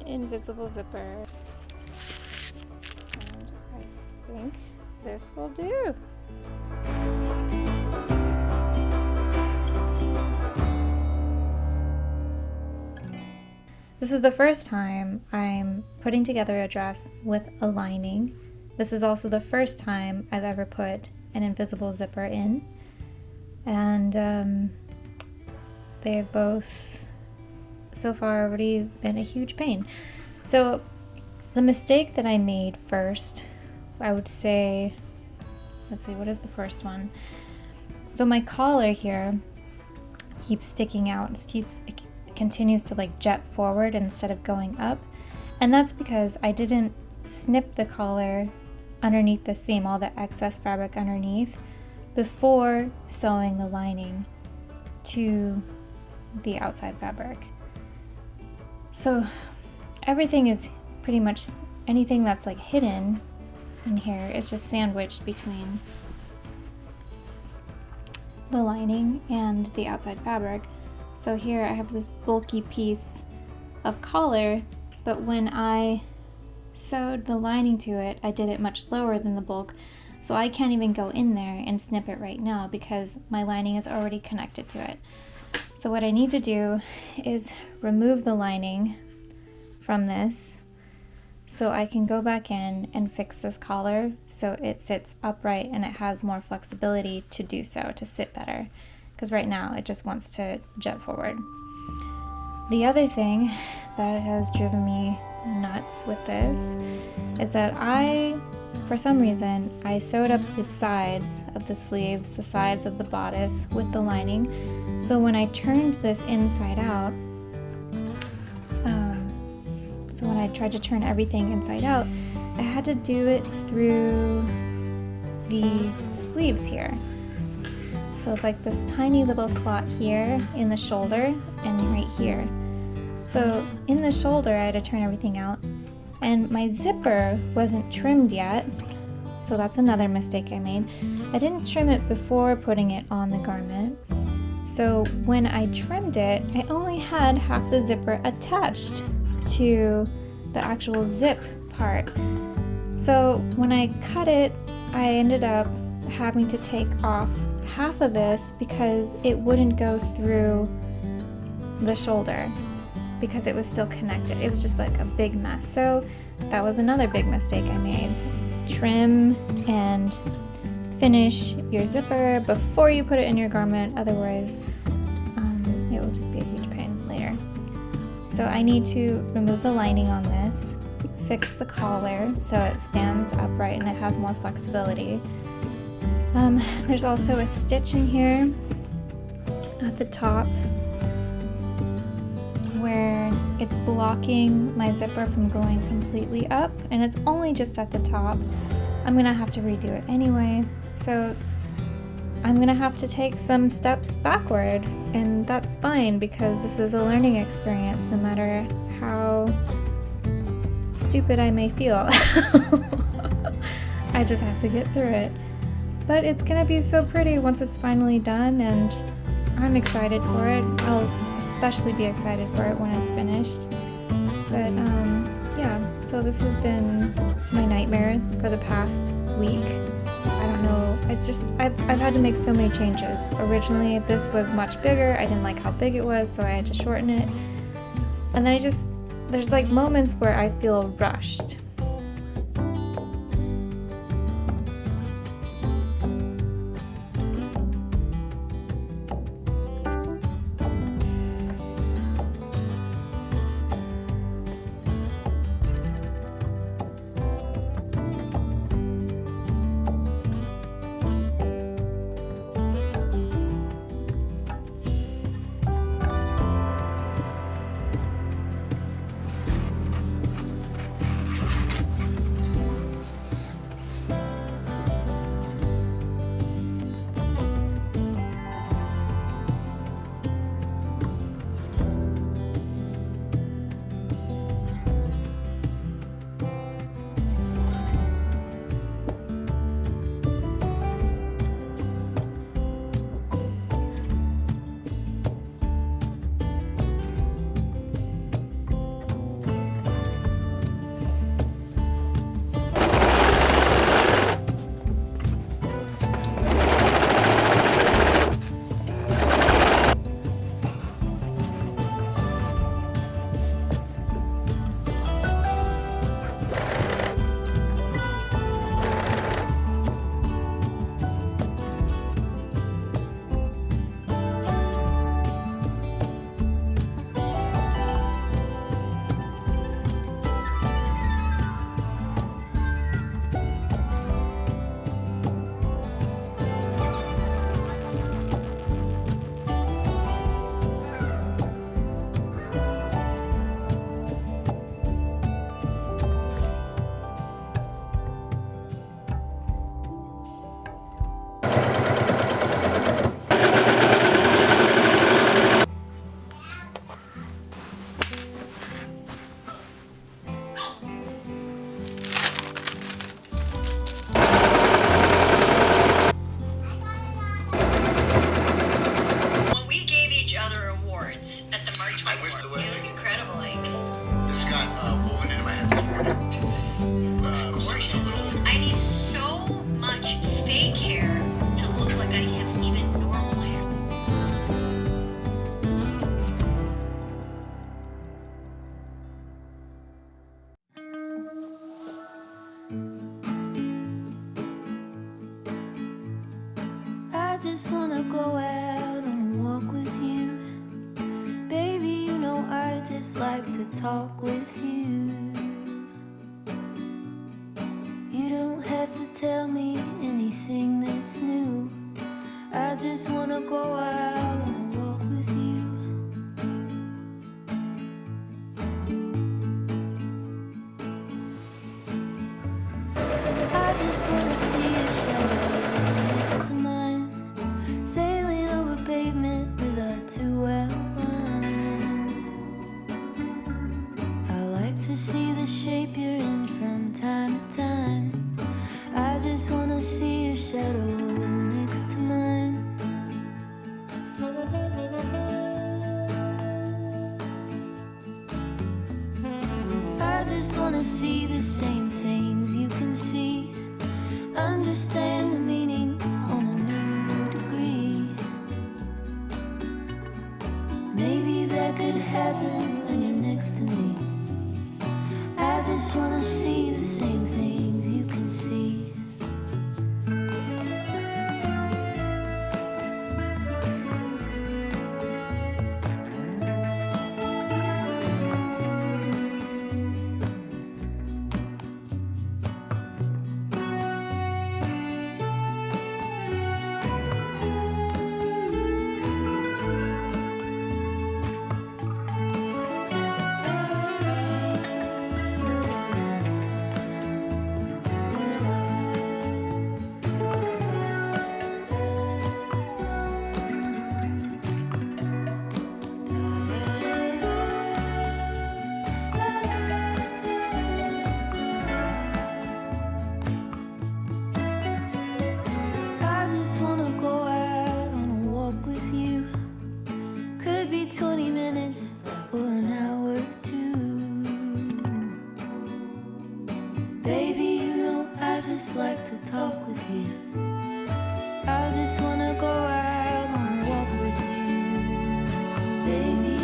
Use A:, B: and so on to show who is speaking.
A: invisible zipper. And I think this will do. This is the first time I'm putting together a dress with a lining. This is also the first time I've ever put an invisible zipper in. And they have both so far already been a huge pain. So the mistake that I made first, I would say, let's see, what is the first one? So my collar here keeps sticking out. It continues to like jet forward instead of going up. And that's because I didn't snip the collar underneath the seam, all the excess fabric underneath, before sewing the lining to the outside fabric. So everything is pretty much, anything that's like hidden in here is just sandwiched between the lining and the outside fabric. So here I have this bulky piece of collar, but when I sewed the lining to it, I did it much lower than the bulk, so I can't even go in there and snip it right now because my lining is already connected to it. So what I need to do is remove the lining from this so I can go back in and fix this collar so it sits upright and it has more flexibility to do so, to sit better, because right now it just wants to jet forward. The other thing that has driven me nuts with this is that for some reason, I sewed up the sides of the sleeves, the sides of the bodice with the lining. So when I turned this inside out, so when I tried to turn everything inside out, I had to do it through the sleeves here. So like this tiny little slot here in the shoulder and right here. So in the shoulder, I had to turn everything out, and my zipper wasn't trimmed yet. So that's another mistake I made. I didn't trim it before putting it on the garment. So when I trimmed it, I only had half the zipper attached to the actual zip part. So when I cut it, I ended up having to take off half of this because it wouldn't go through the shoulder because it was still connected. It was just like a big mess. So that was another big mistake I made. Trim and finish your zipper before you put it in your garment, otherwise it will just be a huge pain later. So I need to remove the lining on this, fix the collar so it stands upright and it has more flexibility. There's also a stitch in here at the top where it's blocking my zipper from going completely up, and it's only just at the top. I'm gonna have to redo it anyway, so I'm gonna have to take some steps backward, and that's fine because this is a learning experience no matter how stupid I may feel. I just have to get through it. But it's gonna be so pretty once it's finally done, and I'm excited for it. I'll especially be excited for it when it's finished. But yeah, so this has been my nightmare for the past week. I don't know, it's just, I've had to make so many changes. Originally, this was much bigger. I didn't like how big it was, so I had to shorten it. And then there's like moments where I feel rushed.
B: just wanna go out on a walk with you. Baby, you know I just like to talk with you. You don't have to tell me anything that's new. I just wanna go out on a walk with you. I just wanna see your shadow next to mine, sailing over pavement with our two outlines. I like to see the shape you're in from time to time. I just wanna see your shadow next to mine. I just wanna see the same things you can see, understand the meaning on a new degree. Maybe that could happen when you're next to me. I just wanna see the same things you can see. I just wanna go out on a walk with you. Could be 20 minutes or an hour or two. Baby, you know I just like to talk with you. I just wanna go out on a walk with you. Baby,